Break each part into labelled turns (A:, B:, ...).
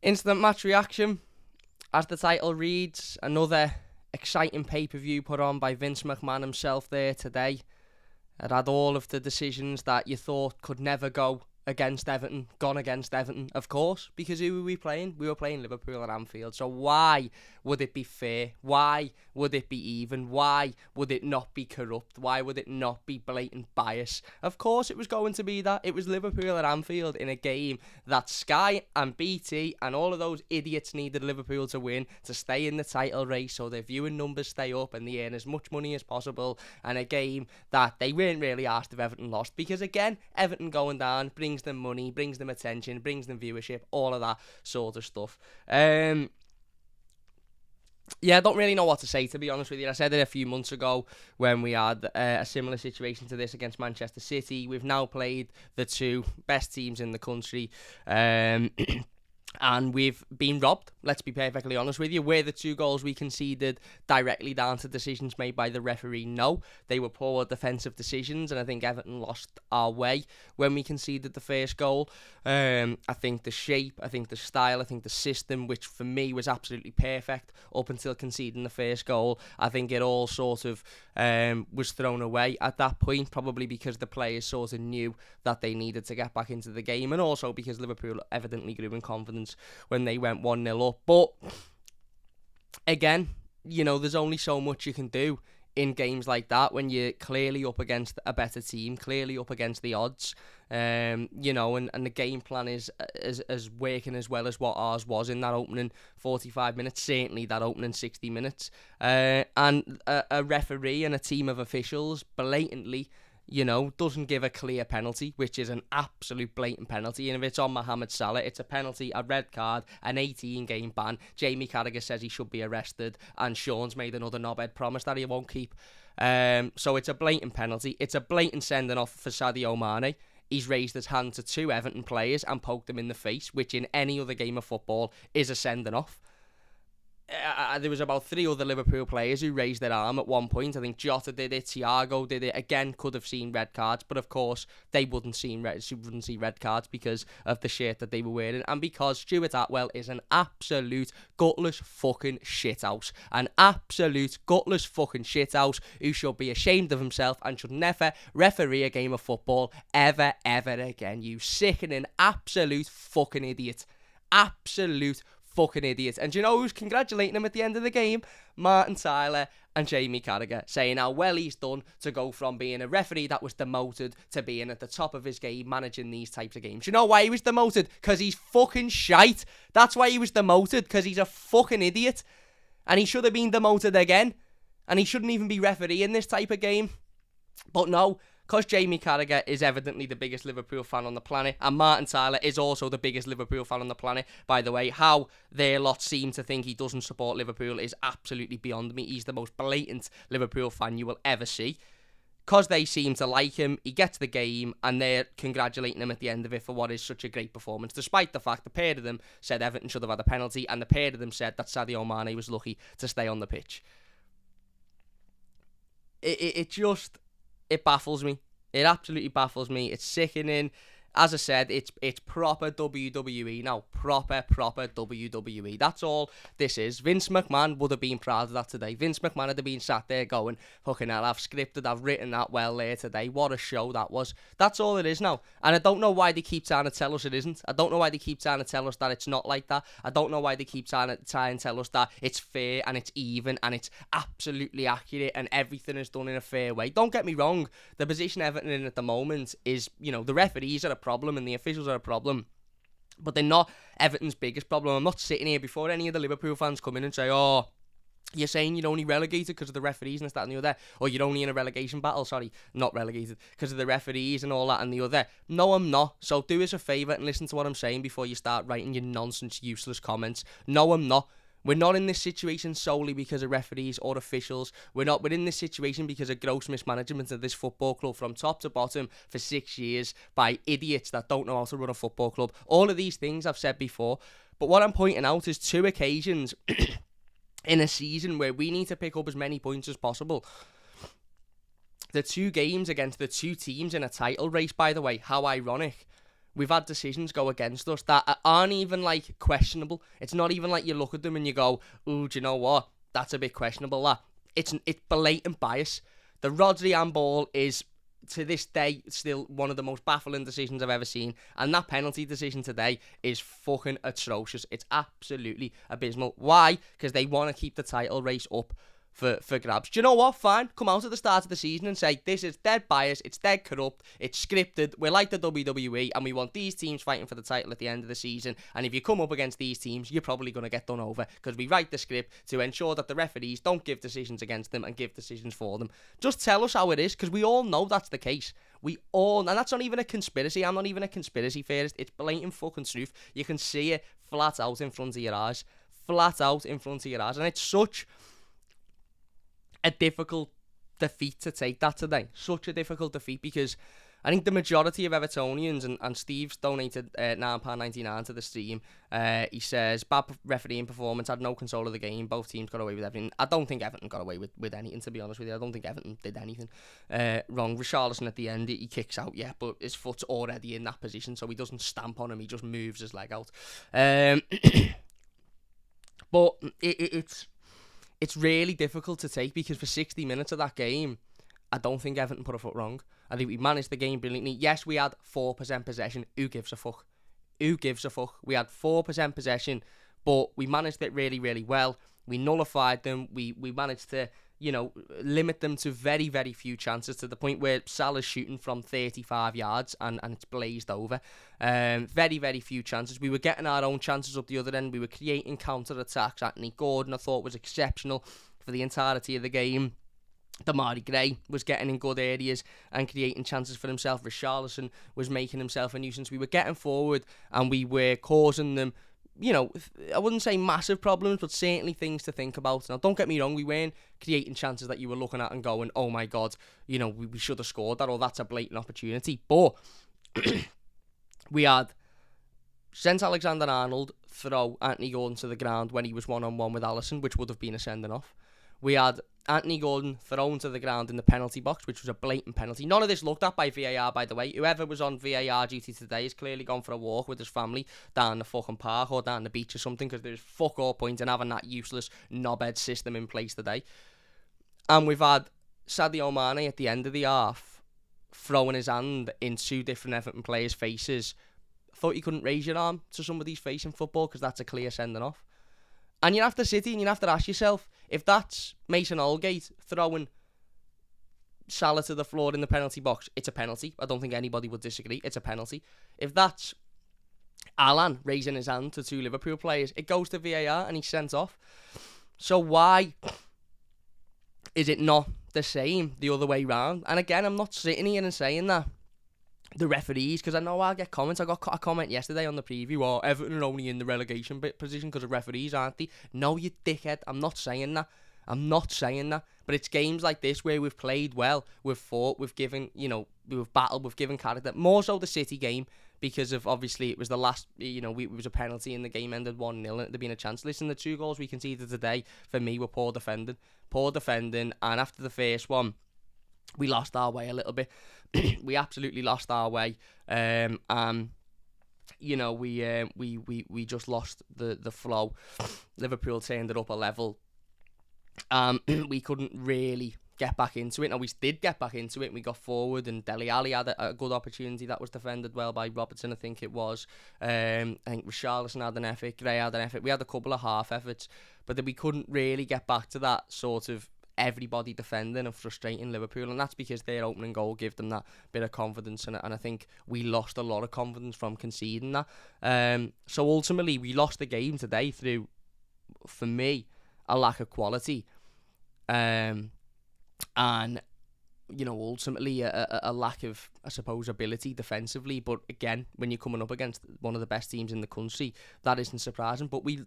A: Instant match reaction. As the title reads, another exciting pay-per-view put on by Vince McMahon himself there today. It had all of the decisions that you thought could never go against Everton, gone against Everton, of course, because who were we playing? We were playing Liverpool at Anfield. So why would it be fair? Why would it be even? Why would it not be corrupt? Why would it not be blatant bias? Of course it was going to be that. It was Liverpool at Anfield in a game that Sky and BT and all of those idiots needed Liverpool to win to stay in the title race so their viewing numbers stay up and they earn as much money as possible, and a game that they weren't really asked if Everton lost, because again, Everton going down brings them money, brings them attention, brings them viewership, all of that sort of stuff. Yeah, I don't really know what to say, to be honest with you. I said it a few months ago when we had a similar situation to this against Manchester City. We've now played the two best teams in the country, and we've been robbed, let's be perfectly honest with you. Were the two goals we conceded directly down to decisions made by the referee? No. They were poor defensive decisions, and I think Everton lost our way when we conceded the first goal. I think the shape, I think the style, I think the system, which for me was absolutely perfect up until conceding the first goal, I think it all sort of was thrown away at that point, probably because the players sort of knew that they needed to get back into the game, and also because Liverpool evidently grew in confidence when they went 1-0 up. But again, you know, there's only so much you can do in games like that when you're clearly up against a better team, clearly up against the odds, you know, and the game plan is working as well as what ours was in that opening 45 minutes, certainly that opening 60 minutes. And a referee and a team of officials blatantly, you know, doesn't give a clear penalty, which is an absolute blatant penalty. And if it's on Mohamed Salah, it's a penalty, a red card, an 18-game ban. Jamie Carragher says he should be arrested, and Sean's made another knobhead promise that he won't keep. So it's a blatant penalty. It's a blatant sending off for Sadio Mane. He's raised his hand to two Everton players and poked them in the face, which in any other game of football is a sending off. There was about three other Liverpool players who raised their arm at one point. I think Jota did it, Thiago did it. Again, could have seen red cards, but of course they wouldn't see red cards because of the shirt that they were wearing, and because Stuart Atwell is an absolute gutless fucking shithouse, an absolute gutless fucking shithouse who should be ashamed of himself and should never referee a game of football ever again. You sickening absolute fucking idiot, absolute fucking idiot. And do you know who's congratulating him at the end of the game? Martin Tyler and Jamie Carragher, saying how well he's done to go from being a referee that was demoted to being at the top of his game managing these types of games. You know why he was demoted? Because he's fucking shite. That's why he was demoted, because he's a fucking idiot. And he should have been demoted again. And he shouldn't even be refereeing this type of game. But no, because Jamie Carragher is evidently the biggest Liverpool fan on the planet, and Martin Tyler is also the biggest Liverpool fan on the planet, by the way. How their lot seem to think he doesn't support Liverpool is absolutely beyond me. He's the most blatant Liverpool fan you will ever see. Because they seem to like him, he gets the game, and they're congratulating him at the end of it for what is such a great performance, despite the fact the pair of them said Everton should have had a penalty, and the pair of them said that Sadio Mane was lucky to stay on the pitch. It baffles me. It absolutely baffles me. It's sickening. As I said, it's proper WWE now. Proper WWE. That's all this is. Vince McMahon would have been proud of that today. Vince McMahon would have been sat there going, fucking hell, I've scripted, I've written that well there today. What a show that was. That's all it is now. And I don't know why they keep trying to tell us it isn't. I don't know why they keep trying to tell us that it's not like that. I don't know why they keep trying to tell us that it's fair and it's even and it's absolutely accurate and everything is done in a fair way. Don't get me wrong. The position Everton in at the moment is, you know, the referees are a problem and the officials are a problem, but they're not Everton's biggest problem. I'm not sitting here before any of the Liverpool fans come in and say, oh, you're saying you're only relegated because of the referees and this, that and the other, or you're only in a relegation battle, not relegated, because of the referees and all that and the other. No, I'm not. So do us a favour and listen to what I'm saying before you start writing your nonsense, useless comments. No, I'm not. We're not in this situation solely because of referees or officials. We're in this situation because of gross mismanagement of this football club from top to bottom for 6 years by idiots that don't know how to run a football club. All of these things I've said before. But what I'm pointing out is two occasions in a season where we need to pick up as many points as possible. The two games against the two teams in a title race, by the way, how ironic. we've had decisions go against us that aren't even like questionable. It's not even like you look at them and you go, "Ooh, do you know what? That's a bit questionable." That it's blatant bias. The Rodri handball is, to this day, still one of the most baffling decisions I've ever seen, and that penalty decision today is fucking atrocious. It's absolutely abysmal. Why? Because they want to keep the title race up for grabs. Do you know what? Fine. Come out at the start of the season and say, this is dead biased, it's dead corrupt, it's scripted, we're like the WWE, and we want these teams fighting for the title at the end of the season, and if you come up against these teams, you're probably going to get done over, because we write the script to ensure that the referees don't give decisions against them and give decisions for them. Just tell us how it is, because we all know that's the case. And that's not even a conspiracy. I'm not even a conspiracy theorist. It's blatant fucking truth. You can see it flat out in front of your eyes. Flat out in front of your eyes. And it's such a difficult defeat to take that today. Such a difficult defeat, because I think the majority of Evertonians, and Steve's donated £9.99 to the stream, he says, bad refereeing performance, had no control of the game, both teams got away with everything. I don't think Everton got away with anything, to be honest with you. I don't think Everton did anything wrong. Richarlison at the end, he kicks out, yeah, but his foot's already in that position, so he doesn't stamp on him, he just moves his leg out. But it's really difficult to take, because for 60 minutes of that game, I don't think Everton put a foot wrong. I think we managed the game brilliantly. Yes, we had 4% possession. Who gives a fuck? Who gives a fuck? We had 4% possession, but we managed it really, really well. We nullified them. We managed to, limit them to very, very few chances, to the point where Salah's shooting from 35 yards and it's blazed over. Very, very few chances. We were getting our own chances up the other end. We were creating counter-attacks. Anthony Gordon, I thought, was exceptional for the entirety of the game. Damari Gray was getting in good areas and creating chances for himself. Richarlison was making himself a nuisance. We were getting forward and we were causing them, I wouldn't say massive problems, but certainly things to think about. Now, don't get me wrong, we weren't creating chances that you were looking at and going, oh my God, we should have scored that, or that's a blatant opportunity. But we had sent Alexander-Arnold throw Anthony Gordon to the ground when he was one-on-one with Alisson, which would have been a sending off. We had Anthony Gordon thrown to the ground in the penalty box, which was a blatant penalty. None of this looked at by VAR, by the way. Whoever was on VAR duty today has clearly gone for a walk with his family down the fucking park or down the beach or something, because there's fuck all point in having that useless knobhead system in place today. And we've had Sadio Mane at the end of the half throwing his hand in two different Everton players' faces. I thought you couldn't raise your arm to somebody's face in football, because that's a clear sending off. And you have to sit here and you have to ask yourself, if that's Mason Holgate throwing Salah to the floor in the penalty box, it's a penalty. I don't think anybody would disagree. It's a penalty. If that's Alan raising his hand to two Liverpool players, it goes to VAR and he's sent off. So why is it not the same the other way round? And again, I'm not sitting here and saying that the referees, because I know I'll get comments. I got a comment yesterday on the preview, Everton are only in the relegation position because of referees, aren't they? No, you dickhead. I'm not saying that. But it's games like this where we've played well, we've fought, we've given, we've battled, we've given character. More so the City game, because of, obviously, it was the last, it was a penalty and the game ended 1-0 and there'd been a chance. Listen, the 2 goals we conceded today, for me, were poor defending, and after the first one, we lost our way a little bit. We absolutely lost our way, we just lost the flow. Liverpool turned it up a level. We couldn't really get back into it. Now, we did get back into it, and we got forward, and Dele Alli had a good opportunity that was defended well by Robertson, I think it was. I think Richarlison had an effort, Gray had an effort. We had a couple of half efforts, but then we couldn't really get back to that sort of everybody defending and frustrating Liverpool, and that's because their opening goal gave them that bit of confidence, and I think we lost a lot of confidence from conceding that. So ultimately, we lost the game today through, for me, a lack of quality, and ultimately a lack of, I suppose, ability defensively. But again, when you're coming up against one of the best teams in the country, that isn't surprising. But we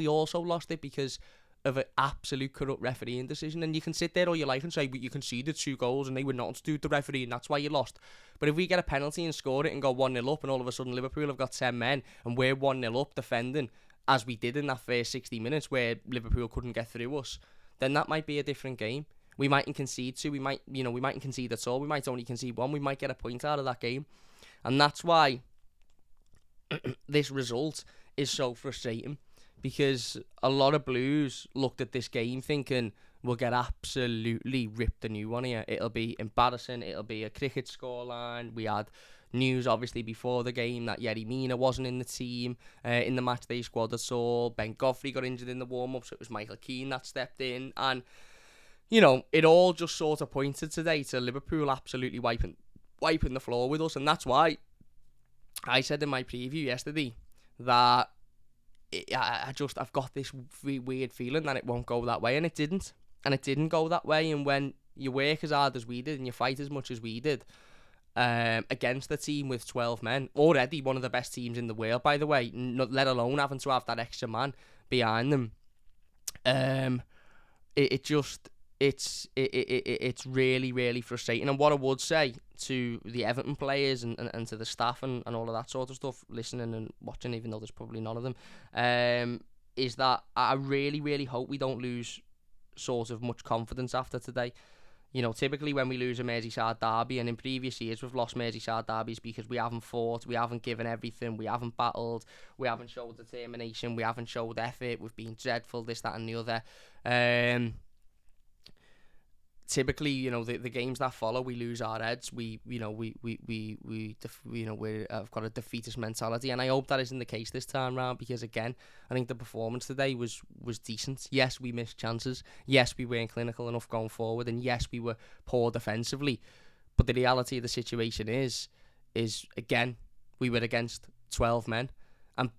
A: also lost it because of an absolute corrupt refereeing decision. And you can sit there all you like and say, but you conceded 2 goals and they were not to do with the referee and that's why you lost. But if we get a penalty and score it and go 1-0 up, and all of a sudden Liverpool have got 10 men and we're 1-0 up defending, as we did in that first 60 minutes where Liverpool couldn't get through us, then that might be a different game. We mightn't concede 2, we mightn't concede at all, we might only concede 1, we might get a point out of that game. And that's why this result is so frustrating, because a lot of Blues looked at this game thinking, we'll get absolutely ripped a new one here. It'll be embarrassing. It'll be a cricket scoreline. We had news, obviously, before the game that Yerry Mina wasn't in the team, in the matchday squad at all. Ben Godfrey got injured in the warm-up, so it was Michael Keane that stepped in. And, it all just sort of pointed today to Liverpool absolutely wiping the floor with us. And that's why I said in my preview yesterday that I've got this weird feeling that it won't go that way, and it didn't. And it didn't go that way. And when you work as hard as we did and you fight as much as we did against the team with 12 men, already one of the best teams in the world, by the way, let alone having to have that extra man behind them, it's really, really frustrating. And what I would say to the Everton players and to the staff and all of that sort of stuff, listening and watching, even though there's probably none of them, is that I really, really hope we don't lose sort of much confidence after today. Typically when we lose a Merseyside derby, and in previous years we've lost Merseyside derbies because we haven't fought, we haven't given everything, we haven't battled, we haven't showed determination, we haven't showed effort, we've been dreadful, this, that and the other. Typically, the games that follow, we lose our heads. I've got a defeatist mentality, and I hope that isn't the case this time round, because again, I think the performance today was decent. Yes, we missed chances. Yes, we weren't clinical enough going forward, and yes, we were poor defensively. But the reality of the situation is again, we were against 12 men, and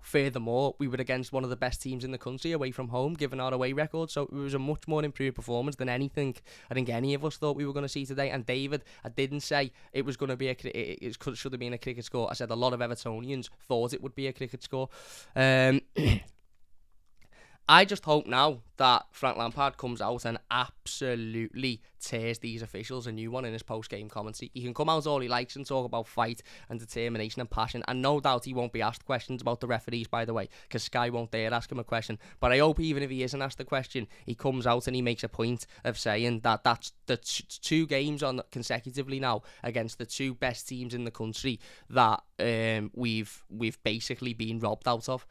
A: furthermore, we were against one of the best teams in the country away from home, given our away record. So it was a much more improved performance than anything I think any of us thought we were going to see today. And David, I didn't say it was going to be it should have been a cricket score. I said a lot of Evertonians thought it would be a cricket score. I just hope now that Frank Lampard comes out and absolutely tears these officials a new one in his post-game commentary. He can come out all he likes and talk about fight and determination and passion, and no doubt he won't be asked questions about the referees, by the way, because Sky won't dare ask him a question. But I hope even if he isn't asked the question, he comes out and he makes a point of saying that that's the two games on consecutively now against the two best teams in the country that we've basically been robbed out of.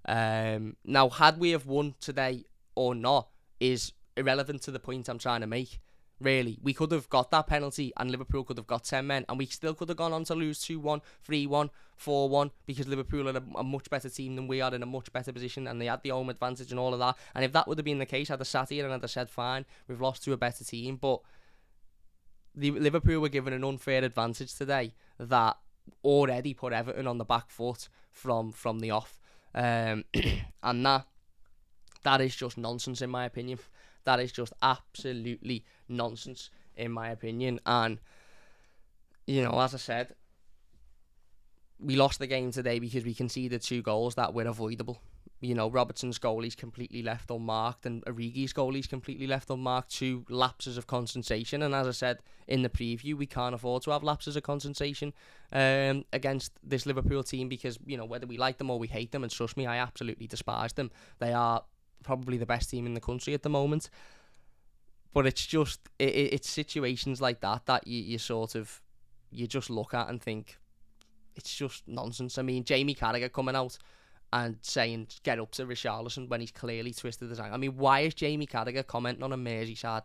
A: Now, had we have won today or not is irrelevant to the point I'm trying to make. Really, we could have got that penalty and Liverpool could have got 10 men, and we still could have gone on to lose 2-1, 3-1, 4-1, because Liverpool are a much better team than we are, in a much better position, and they had the home advantage and all of that. And if that would have been the case, I'd have sat here and I'd have said, fine, we've lost to a better team. But the Liverpool were given an unfair advantage today that already put Everton on the back foot from the off. And that is just nonsense, in my opinion. That is just absolutely nonsense, in my opinion. And, as I said, we lost the game today because we conceded 2 goals that were avoidable. Robertson's goalie's completely left unmarked, and Origi's goalie's completely left unmarked. 2 lapses of concentration, and as I said in the preview, we can't afford to have lapses of concentration against this Liverpool team, because whether we like them or we hate them, and trust me, I absolutely despise them, they are probably the best team in the country at the moment. But it's just it's situations like that you just look at and think it's just nonsense. I mean, Jamie Carragher coming out and saying get up to Richarlison when he's clearly twisted his ankle. I mean, why is Jamie Carragher commentating on a Merseyside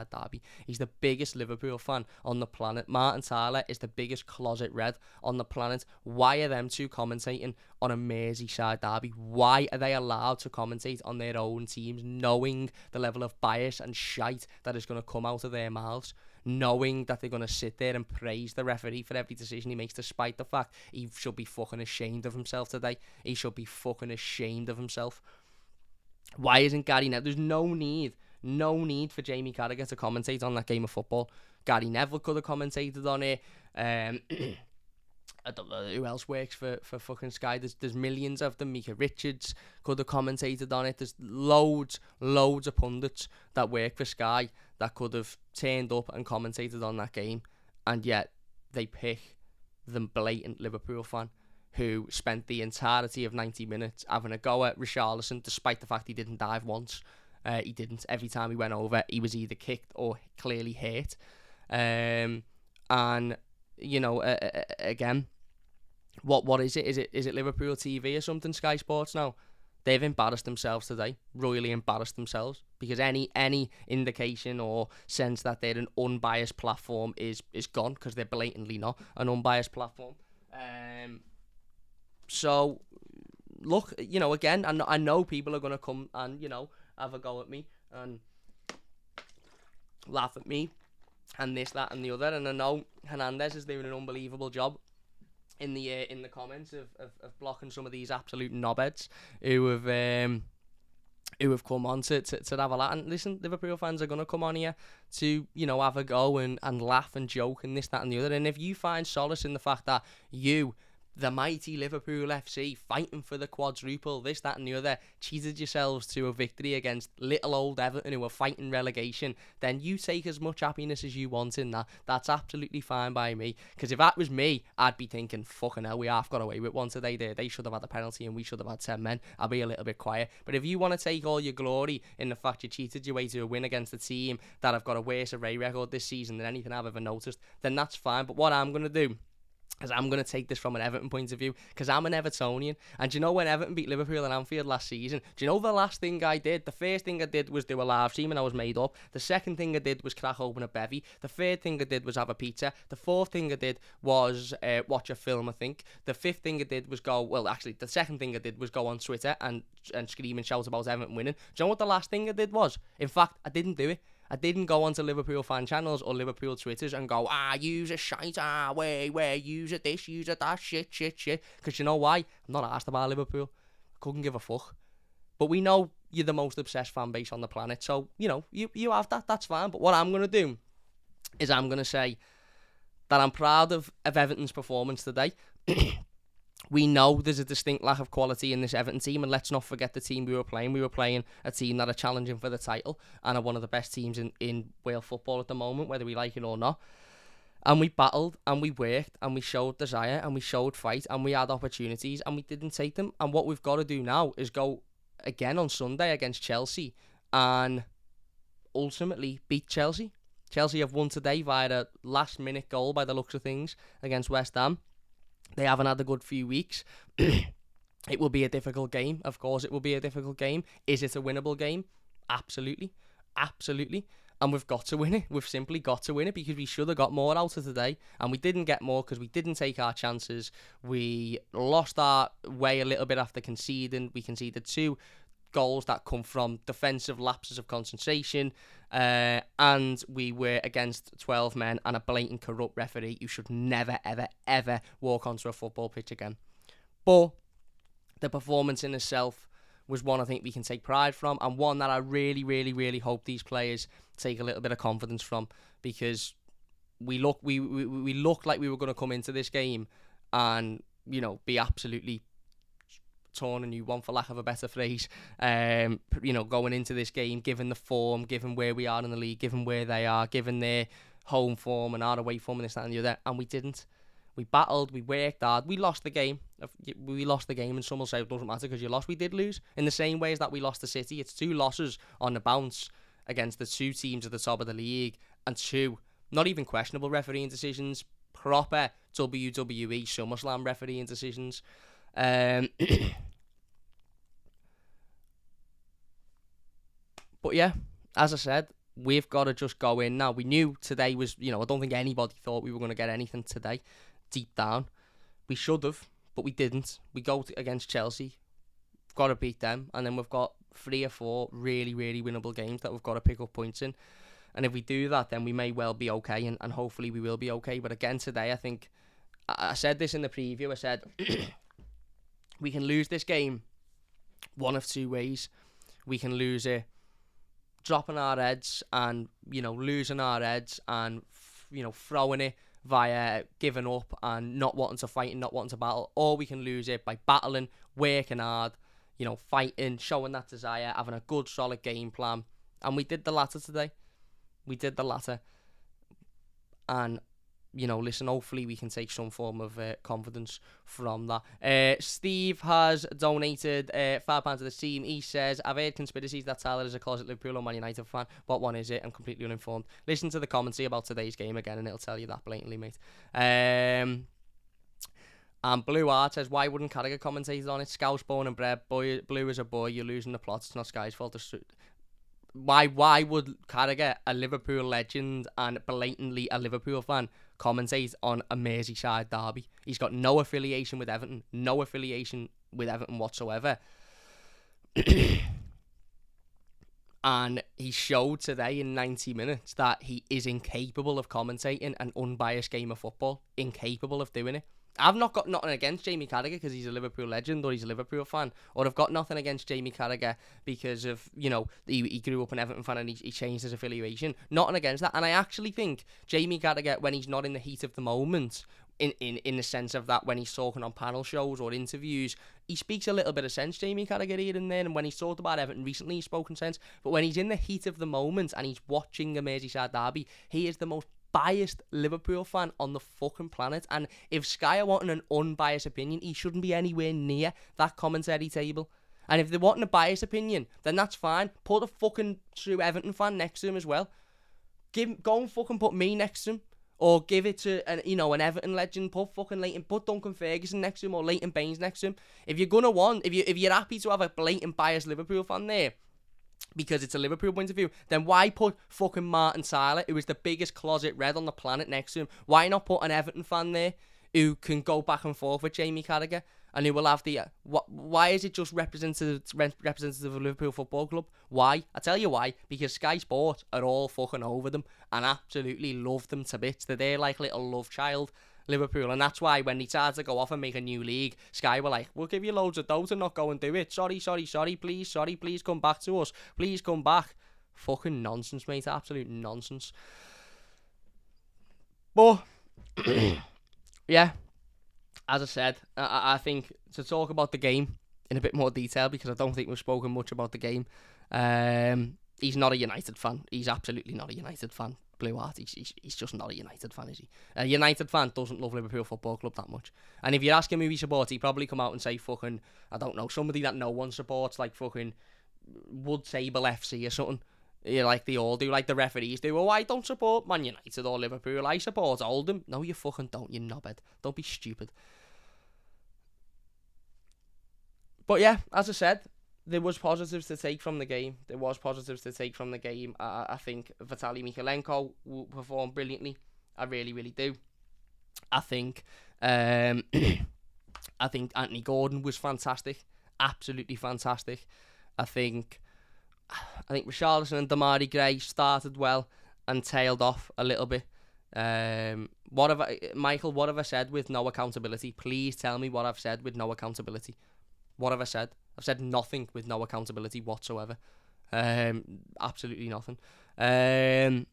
A: derby? He's the biggest Liverpool fan on the planet. Martin Tyler is the biggest closet red on the planet. Why are them two commentating on a Merseyside derby? Why are they allowed to commentate on their own teams, knowing the level of bias and shite that is going to come out of their mouths? Knowing that they're going to sit there and praise the referee for every decision he makes, despite the fact he should be fucking ashamed of himself today. He should be fucking ashamed of himself. Why isn't Gary Neville? There's no need for Jamie Carragher to commentate on that game of football. Gary Neville could have commentated on it. I don't know who else works for fucking Sky. There's millions of them. Micah Richards could have commentated on it. There's loads of pundits that work for Sky that could have turned up and commentated on that game, and yet they pick the blatant Liverpool fan who spent the entirety of 90 minutes having a go at Richarlison, despite the fact he didn't dive once. He didn't. Every time he went over, he was either kicked or clearly hurt. And again, what is it? Is it Liverpool TV or something? Sky Sports now. They've embarrassed themselves today, royally embarrassed themselves, because any indication or sense that they're an unbiased platform is gone, because they're blatantly not an unbiased platform. So, look, again, I know people are going to come and, have a go at me and laugh at me and this, that and the other, and I know Hernandez is doing an unbelievable job in the comments of blocking some of these absolute knobheads who have come on to have a laugh. And listen, Liverpool fans are going to come on here to, have a go and laugh and joke and this, that and the other. And if you find solace in the fact that you, the mighty Liverpool FC, fighting for the quadruple, this, that and the other, cheated yourselves to a victory against little old Everton who are fighting relegation, then you take as much happiness as you want in that. That's absolutely fine by me, because if that was me, I'd be thinking, fucking hell, we half got away with one today. They should have had the penalty and we should have had 10 men. I'll be a little bit quiet. But if you want to take all your glory in the fact you cheated your way to a win against a team that have got a worse away record this season than anything I've ever noticed, then that's fine. But what I'm going to do is I'm going to take this from an Everton point of view, because I'm an Evertonian. And do you know when Everton beat Liverpool at Anfield last season, do you know the last thing I did? The first thing I did was do a live stream and I was made up. The second thing I did was crack open a bevy. The third thing I did was have a pizza. The fourth thing I did was watch a film, I think. The fifth thing I did was the second thing I did was go on Twitter and scream and shout about Everton winning. Do you know what the last thing I did was? In fact, I didn't do it. I didn't go onto Liverpool fan channels or Liverpool Twitters and go, use a shite, where, use it this, use it that, shit. Because you know why? I'm not asked about Liverpool. I couldn't give a fuck. But we know you're the most obsessed fan base on the planet. So, you have that, that's fine. But what I'm going to do is I'm going to say that I'm proud of Everton's performance today. We know there's a distinct lack of quality in this Everton team, and let's not forget the team we were playing. We were playing a team that are challenging for the title and are one of the best teams in Wales football at the moment, whether we like it or not. And we battled, and we worked, and we showed desire, and we showed fight, and we had opportunities, and we didn't take them. And what we've got to do now is go again on Sunday against Chelsea and ultimately beat Chelsea. Chelsea have won today via a last-minute goal by the looks of things against West Ham. They haven't had a good few weeks. It will be a difficult game. Of course, it will be a difficult game. Is it a winnable game? Absolutely. And we've got to win it. We've simply got to win it, because we should have got more out of today. And we didn't get more because we didn't take our chances. We lost our way a little bit after conceding. We conceded 2 goals that come from defensive lapses of concentration, and we were against 12 men and a blatant corrupt referee who should never, ever, ever walk onto a football pitch again. But the performance in itself was one I think we can take pride from, and one that I really, really, really hope these players take a little bit of confidence from, because we looked like we were going to come into this game and, be absolutely torn a new one, for lack of a better phrase, going into this game, given the form, given where we are in the league, given where they are, given their home form and our away form and this, that and the other, and we didn't. We battled, we worked hard, we lost the game, and some will say it doesn't matter because you lost. We did lose, in the same way as that we lost to City. It's 2 losses on the bounce against the 2 teams at the top of the league, and 2 not even questionable refereing decisions, proper WWE SummerSlam refereeing decisions. But yeah, as I said, we've got to just go in now. We knew today was, I don't think anybody thought we were going to get anything today. Deep down, we should have, but we didn't. We go against Chelsea, we've got to beat them, and then we've got 3 or 4 really, really winnable games that we've got to pick up points in. And if we do that, then we may well be okay, and hopefully we will be okay. But again today, I think, I said this in the preview, I said we can lose this game one of 2 ways. We can lose it dropping our heads and, losing our heads and, throwing it via giving up and not wanting to fight and not wanting to battle. Or we can lose it by battling, working hard, fighting, showing that desire, having a good, solid game plan. And we did the latter today. We did the latter. And listen, hopefully we can take some form of confidence from that. Steve has donated £5 to the team. He says, I've heard conspiracies that Tyler is a closet Liverpool or Man United fan. What one is it? I'm completely uninformed. Listen to the commentary about today's game again and it'll tell you that blatantly, mate. And Blue Art says, why wouldn't Carragher commentate on it? Scouse born and bred. Blue is a boy. You're losing the plot. It's not Sky's fault. Why would Carragher, a Liverpool legend and blatantly a Liverpool fan, commentate on a Merseyside derby? He's got no affiliation with Everton. No affiliation with Everton whatsoever. And he showed today in 90 minutes that he is incapable of commentating an unbiased game of football. Incapable of doing it. I've not got nothing against Jamie Carragher because he's a Liverpool legend or he's a Liverpool fan, or I've got nothing against Jamie Carragher because of, he grew up an Everton fan and he changed his affiliation. Nothing against that. And I actually think Jamie Carragher, when he's not in the heat of the moment, in the sense of that when he's talking on panel shows or interviews, he speaks a little bit of sense, Jamie Carragher, here and there. And when he's talked about Everton recently, he's spoken sense. But when he's in the heat of the moment and he's watching a Merseyside derby, he is the most biased Liverpool fan on the fucking planet. And if Sky are wanting an unbiased opinion, he shouldn't be anywhere near that commentary table. And if they're wanting a biased opinion, then that's fine. Put a fucking true Everton fan next to him as well. Go and fucking put me next to him. Or give it to an Everton legend. Put Duncan Ferguson next to him or Leighton Baines next to him. If you're happy to have a blatant biased Liverpool fan there, because it's a Liverpool point of view, then why put fucking Martin Tyler, who is the biggest closet red on the planet, next to him? Why not put an Everton fan there who can go back and forth with Jamie Carragher and who will have the... Why is it just representative of Liverpool Football Club? Why? I tell you why. Because Sky Sports are all fucking over them and absolutely love them to bits. They're their like little love child, Liverpool, and that's why when they tried to go off and make a new league, Sky were like, we'll give you loads of dough to not go and do it. Sorry, please come back to us. Please come back. Fucking nonsense, mate. Absolute nonsense. But, yeah, as I said, I think to talk about the game in a bit more detail, because I don't think we've spoken much about the game. He's not a United fan. He's absolutely not a United fan. Blue Art, he's just not a United fan, is he? A United fan doesn't love Liverpool Football Club that much. And if you ask him who he supports, he'd probably come out and say fucking, I don't know, somebody that no one supports, like fucking Wood Table FC or something. Yeah, like they all do, like the referees do. Oh, I don't support Man United or Liverpool. I support Oldham. No, you fucking don't, you knobhead. Don't be stupid. But yeah, as I said, there was positives to take from the game. I think Vitaly Mykolenko performed brilliantly. I really, really do. I think Anthony Gordon was fantastic. Absolutely fantastic. I think Richarlison and Damari Gray started well and tailed off a little bit. What have I said with no accountability? Please tell me what I've said with no accountability. What have I said? I've said nothing with no accountability whatsoever. Absolutely nothing. And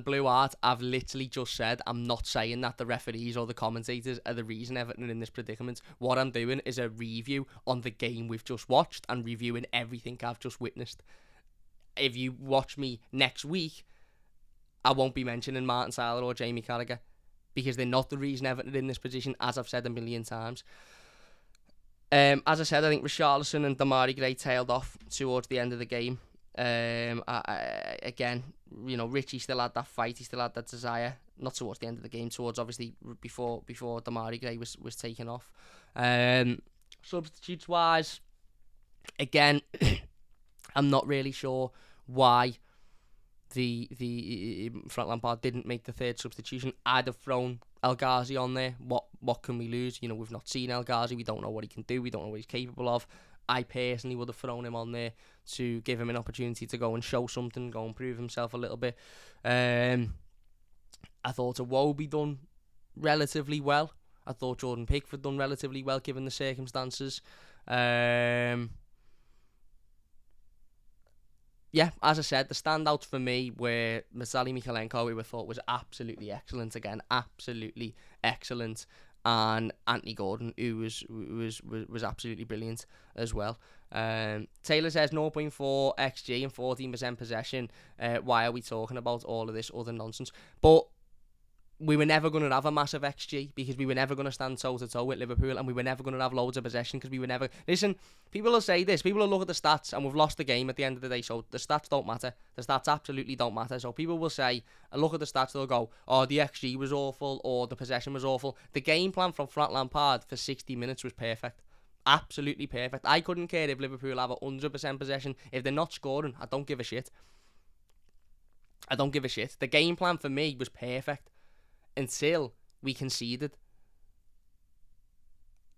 A: Blue Art, I've literally just said I'm not saying that the referees or the commentators are the reason Everton are in this predicament. What I'm doing is a review on the game we've just watched and reviewing everything I've just witnessed. If you watch me next week, I won't be mentioning Martin Tyler or Jamie Carragher, because they're not the reason Everton are in this position, as I've said a million times. As I said, I think Richarlison and Damari Gray tailed off towards the end of the game. Again, Richie still had that fight, he still had that desire. Not towards the end of the game, towards obviously before Damari Gray was taken off. Substitutes wise, again, I'm not really sure why the Frank Lampard didn't make the third substitution. I'd have thrown El Ghazi on there. What can we lose? We've not seen El Ghazi. We don't know what he can do. We don't know what he's capable of. I personally would have thrown him on there to give him an opportunity to go and show something, go and prove himself a little bit. I thought Iwobi done relatively well. I thought Jordan Pickford done relatively well given the circumstances. Yeah, as I said, the standouts for me were Vitaly Mykolenko, who I thought was absolutely excellent again. Absolutely excellent. and Anthony Gordon, who was absolutely brilliant as well. Taylor says 0.4 XG and 14% possession. Why are we talking about all of this other nonsense? But we were never going to have a massive XG because we were never going to stand toe-to-toe with Liverpool, and we were never going to have loads of possession because we were never... Listen, people will say this, people will look at the stats, and we've lost the game at the end of the day, so the stats don't matter. The stats absolutely don't matter. So people will say, and look at the stats, they'll go, oh, the XG was awful, or the possession was awful. The game plan from Frank Lampard for 60 minutes was perfect. Absolutely perfect. I couldn't care if Liverpool have 100% possession. If they're not scoring, I don't give a shit. I don't give a shit. The game plan for me was perfect until we conceded.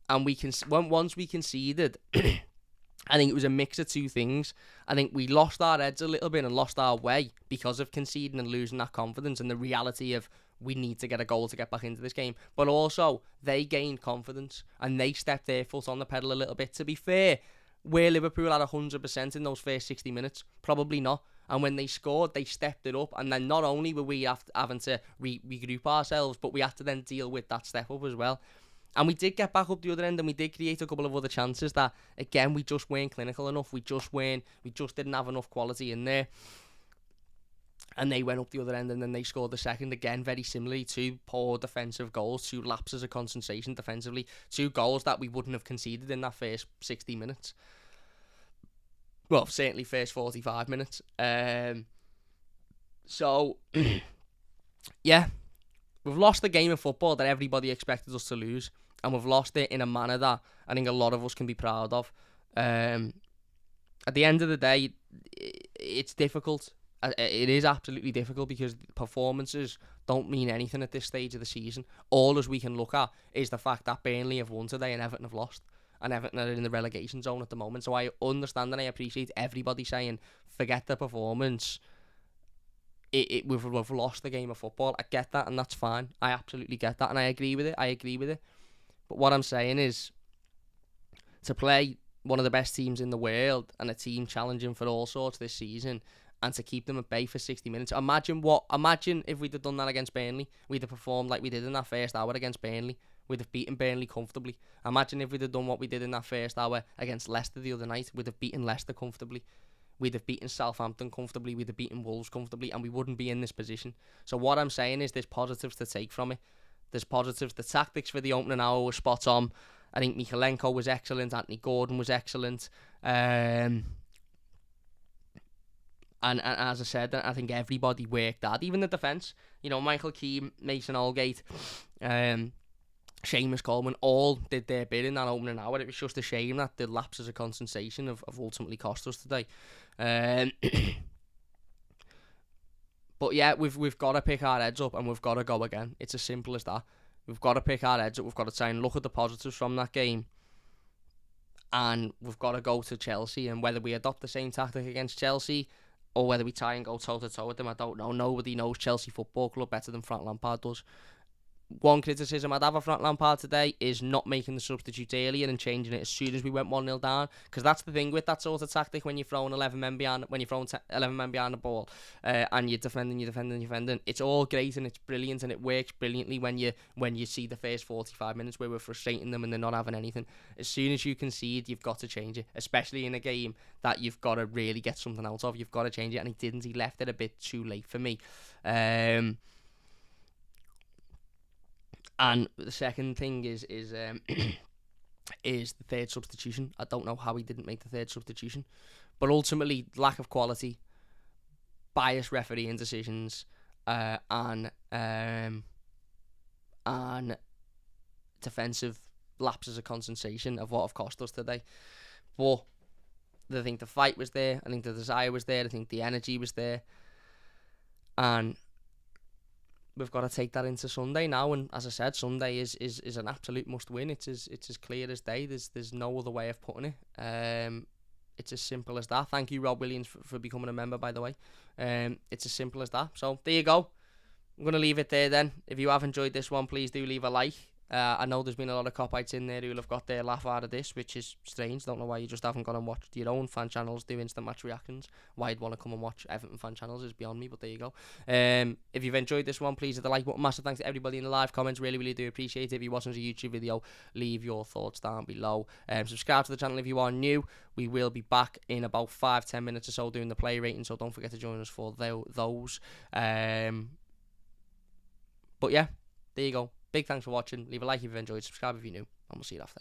A: And once we conceded, I think it was a mix of two things. I think we lost our heads a little bit and lost our way because of conceding and losing that confidence and the reality of we need to get a goal to get back into this game. But also, they gained confidence and they stepped their foot on the pedal a little bit. To be fair, were Liverpool at 100% in those first 60 minutes? Probably not. And when they scored, they stepped it up. And then not only were we having to regroup ourselves, but we had to then deal with that step up as well. And we did get back up the other end, and we did create a couple of other chances that, again, we just weren't clinical enough. We just didn't have enough quality in there. And they went up the other end, and then they scored the second, again, very similarly. Two poor defensive goals, two lapses of concentration defensively, two goals that we wouldn't have conceded in that first 60 minutes. Well, certainly first 45 minutes. So, yeah, we've lost the game of football that everybody expected us to lose, and we've lost it in a manner that I think a lot of us can be proud of. At the end of the day, it's difficult. It is absolutely difficult because performances don't mean anything at this stage of the season. All as we can look at is the fact that Burnley have won today and Everton have lost. And Everton are in the relegation zone at the moment. So I understand and I appreciate everybody saying, forget the performance. We've lost the game of football. I get that, and that's fine. I absolutely get that, and I agree with it. But what I'm saying is, to play one of the best teams in the world and a team challenging for all sorts this season, and to keep them at bay for 60 minutes. Imagine if we'd have done that against Burnley. We'd have performed like we did in that first hour against Burnley. We'd have beaten Burnley comfortably. Imagine if we'd have done what we did in that first hour against Leicester the other night. We'd have beaten Leicester comfortably. We'd have beaten Southampton comfortably. We'd have beaten Wolves comfortably, and we wouldn't be in this position. So what I'm saying is there's positives to take from it. There's positives. The tactics for the opening hour were spot on. I think Mikalenko was excellent. Anthony Gordon was excellent. And as I said, I think everybody worked hard. Even the defence. You know, Michael Keane, Mason Holgate, Seamus Coleman all did their bit in that opening hour. It was just a shame that the lapses of concentration have ultimately cost us today. But yeah, we've got to pick our heads up and we've got to go again. It's as simple as that. We've got to pick our heads up. We've got to try and look at the positives from that game. And we've got to go to Chelsea. And whether we adopt the same tactic against Chelsea or whether we try and go toe-to-toe with them, I don't know. Nobody knows Chelsea Football Club better than Frank Lampard does. One criticism I'd have of Frank Lampard today is not making the substitute earlier and changing it as soon as we went 1-0 down, because that's the thing with that sort of tactic when you're throwing 11 men behind, 11 men behind the ball, and you're defending. It's all great and it's brilliant and it works brilliantly when you see the first 45 minutes where we're frustrating them and they're not having anything. As soon as you concede, you've got to change it, especially in a game that you've got to really get something out of. You've got to change it, and he didn't. He left it a bit too late for me. And the second thing is the third substitution. I don't know how he didn't make the third substitution, but ultimately lack of quality, biased refereeing decisions, and defensive lapses of concentration of what have cost us today. But I think the fight was there. I think the desire was there. I think the energy was there, and we've got to take that into Sunday now. And as I said, Sunday is an absolute must-win. It's as clear as day. There's no other way of putting it. It's as simple as that. Thank you, Rob Williams, for becoming a member, by the way. It's as simple as that. So there you go. I'm going to leave it there then. If you have enjoyed this one, please do leave a like. I know there's been a lot of cop-outs in there who'll have got their laugh out of this, which is strange. Don't know why you just haven't gone and watched your own fan channels do instant match reactions. Why you'd want to come and watch Everton fan channels is beyond me, but there you go. If you've enjoyed this one, please hit the like button. Massive thanks to everybody in the live comments. Really do appreciate it. If you're watching a YouTube video, leave your thoughts down below. Subscribe to the channel if you are new. We will be back in about 5-10 minutes or so doing the play rating, so don't forget to join us for those. But yeah, there you go. Big thanks for watching. Leave a like if you've enjoyed, subscribe if you're new, and we'll see you after.